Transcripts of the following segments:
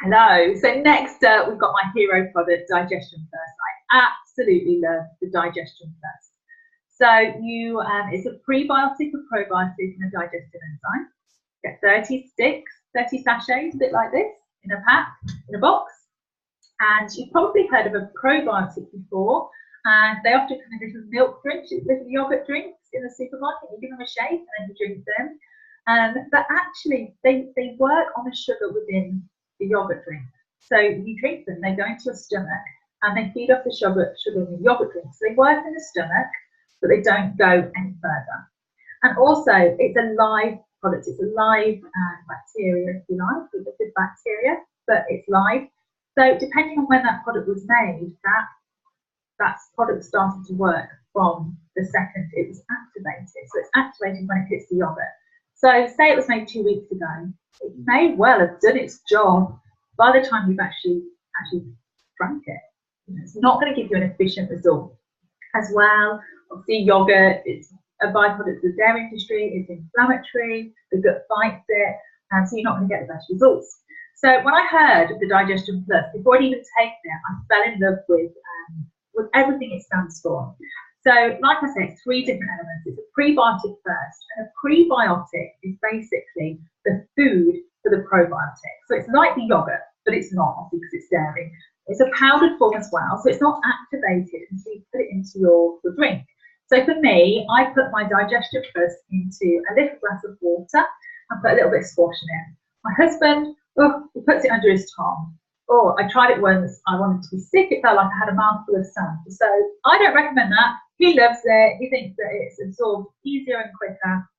Hello. So next we've got my hero product, Digestion Plus. I absolutely love the Digestion Plus. So it's a prebiotic or probiotic and a digestive enzyme. Get 30 sticks, 30 sachets, a bit like this, in a pack, in a box. And you've probably heard of a probiotic before, and they often come in little milk drinks, little yogurt drinks in the supermarket. You give them a shake and then you drink them. But actually, they work on the sugar within the yogurt drink. So you drink them, they go into your stomach, and they feed off the sugar in the yogurt drink. So they work in the stomach, but they don't go any further. And also, it's a live product. It's a live bacteria, if you like, it's a good bacteria, but it's live. So depending on when that product was made, that product started to work from the second it was activated. So it's activated when it hits the yogurt. So say it was made 2 weeks ago, it may well have done its job by the time you've actually drank it. It's not going to give you an efficient result. As well, obviously yogurt, it's a byproduct of the dairy industry, it's inflammatory, the gut fights it, and so you're not going to get the best results. So when I heard of the Digestion Plus, before I'd even taken it, I fell in love with everything it stands for. So, like I said, it's 3 different elements. It's a prebiotic first, and a prebiotic is basically the food for the probiotic. So it's like the yogurt, but it's not, because it's dairy. It's a powdered form as well, so it's not activated until you put it into your drink. So for me, I put my Digestion Plus into a little glass of water and put a little bit of squash in it. My husband, he puts it under his tongue. Oh, I tried it once. I wanted to be sick. It felt like I had a mouthful of sand. So I don't recommend that. He loves it. He thinks that it's absorbed easier and quicker.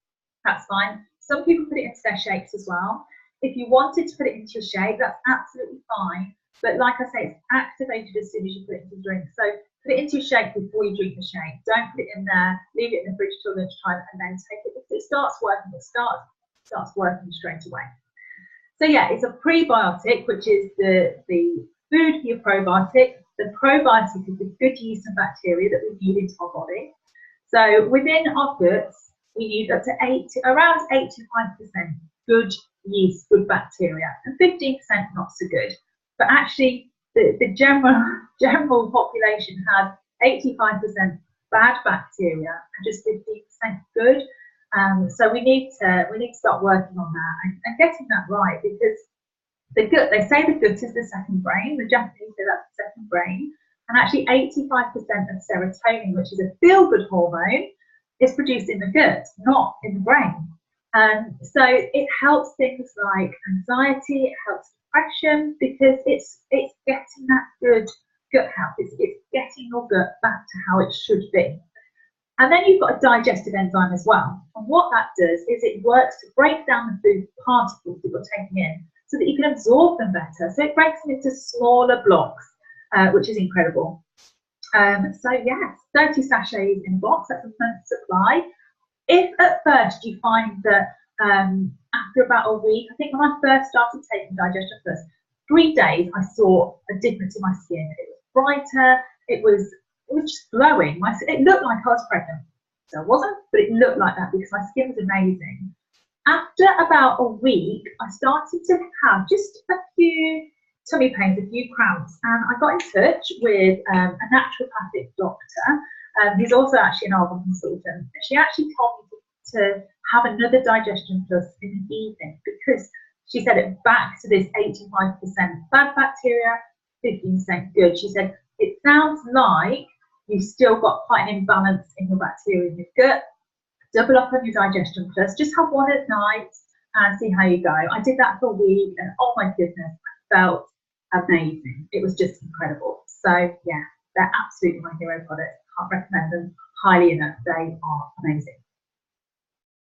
That's fine. Some people put it into their shakes as well. If you wanted to put it into your shake, that's absolutely fine. But like I say, it's activated as soon as you put it into the drink. So put it into your shake before you drink the shake. Don't put it in there. Leave it in the fridge till lunchtime and then take it. If it starts working, it starts working straight away. So yeah, it's a prebiotic, which is the food for your probiotic. The probiotic is the good yeast and bacteria that we need into our body. So within our guts, we need up to around 85% good yeast, good bacteria, and 15% not so good. But actually, the general population has 85% bad bacteria and just 15% good. So we need to start working on that and getting that right, because the gut, they say the gut is the second brain. The Japanese say that's the second brain, and actually 85% of serotonin, which is a feel-good hormone, is produced in the gut, not in the brain. So it helps things like anxiety, it helps depression, because it's getting that good gut health. It's getting your gut back to how it should be. And then you've got a digestive enzyme as well. And what that does is it works to break down the food particles that you're taking in so that you can absorb them better. So it breaks them into smaller blocks, which is incredible. So yes, 30 sachets in a box, that's a month's supply. If at first you find that after about a week, I think when I first started taking Digestion Plus, 3 days I saw a difference in my skin. It was brighter, it was just glowing. It looked like I was pregnant. So I wasn't, but it looked like that because my skin was amazing. After about a week, I started to have just a few tummy pains, a few cramps, and I got in touch with a naturopathic doctor. He's also actually an Arbonne consultant. She actually told me to have another Digestion Plus in the evening, because she said it back to this 85% bad bacteria, 15% good. She said, it sounds like you've still got quite an imbalance in your bacteria in your gut. Double up on your Digestion Plus. Just have one at night and see how you go. I did that for a week, and oh my goodness, I felt amazing. It was just incredible. So yeah, they're absolutely my hero products. Can't recommend them highly enough. They are amazing.